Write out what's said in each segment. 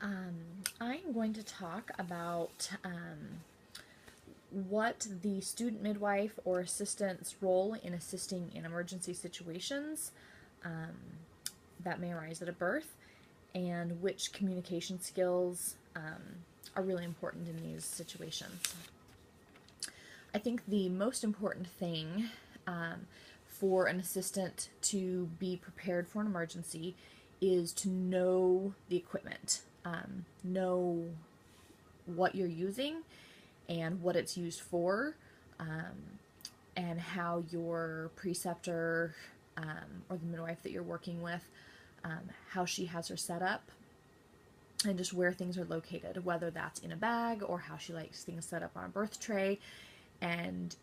I'm going to talk about what the student midwife or assistant's role in assisting in emergency situations um, that may arise at a birth, and which communication skills are really important in these situations. I think the most important thing for an assistant to be prepared for an emergency is to know the equipment, know what you're using and what it's used for, and how your preceptor or the midwife that you're working with, how she has her set up, and just where things are located, whether that's in a bag or how she likes things set up on a birth tray, and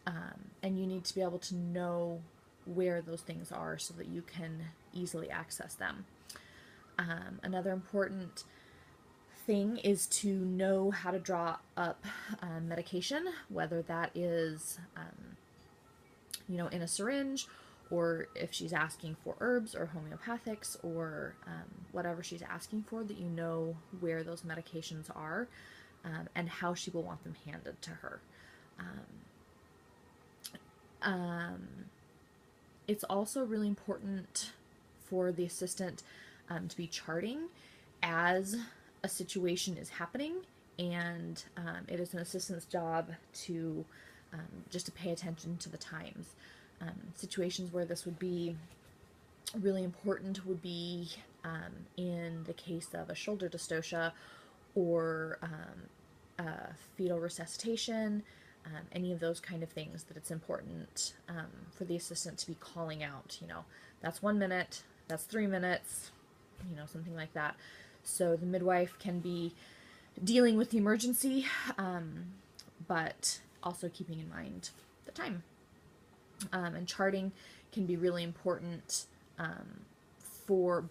you need to be able to know where those things are so that you can easily access them. Another important thing is to know how to draw up medication, whether that is in a syringe, or if she's asking for herbs or homeopathics or whatever she's asking for, that you know where those medications are and how she will want them handed to her. It's also really important for the assistant to be charting as a situation is happening, and it is an assistant's job to just to pay attention to the times. Situations where this would be really important would be in the case of a shoulder dystocia or fetal resuscitation, any of those kind of things, that it's important for the assistant to be calling out, that's 1 minute, that's 3 minutes, something like that. So the midwife can be dealing with the emergency, but also keeping in mind the time. And charting can be really important for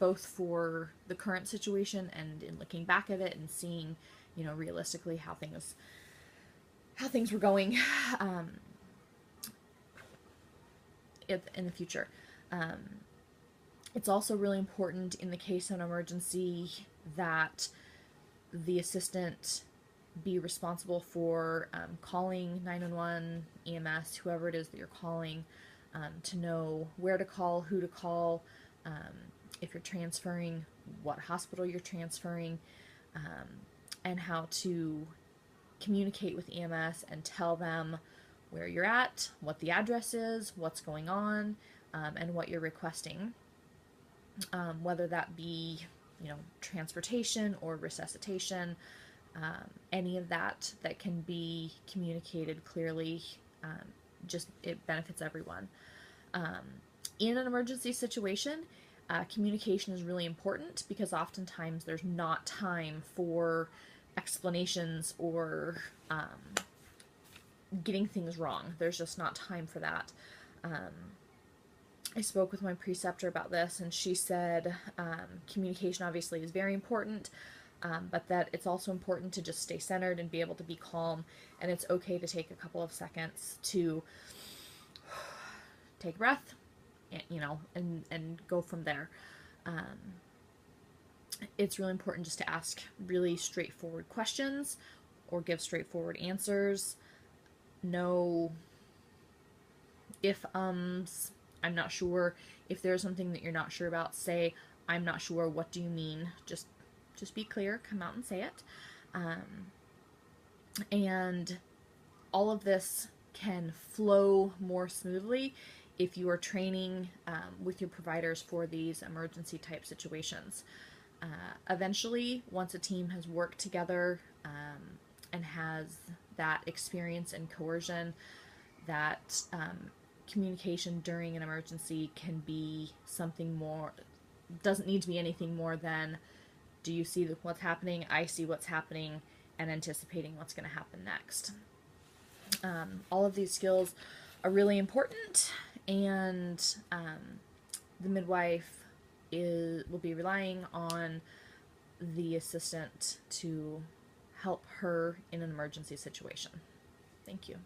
the current situation and in looking back at it and seeing, realistically how things were going in the future. It's also really important in the case of an emergency that the assistant be responsible for calling 911, EMS, whoever it is that you're calling, to know where to call, who to call, if you're transferring, what hospital you're transferring, and how to communicate with EMS and tell them where you're at, what the address is, what's going on, and what you're requesting, whether that be transportation or resuscitation, any of that can be communicated clearly. Just it benefits everyone. In an emergency situation, communication is really important because oftentimes there's not time for explanations or getting things wrong. There's just not time for that. I spoke with my preceptor about this, and she said communication obviously is very important, but that it's also important to just stay centered and be able to be calm, and it's okay to take a couple of seconds to take a breath, and go from there. It's really important just to ask really straightforward questions or give straightforward answers. No if, I'm not sure. If there's something that you're not sure about, say, I'm not sure, what do you mean? Just be clear, come out and say it. And all of this can flow more smoothly if you are training with your providers for these emergency type situations. Eventually, once a team has worked together and has that experience and coercion, that communication during an emergency can be something more, doesn't need to be anything more than, do you see what's happening? I see what's happening, and anticipating what's going to happen next. All of these skills are really important, and the midwife will be relying on the assistant to help her in an emergency situation. Thank you.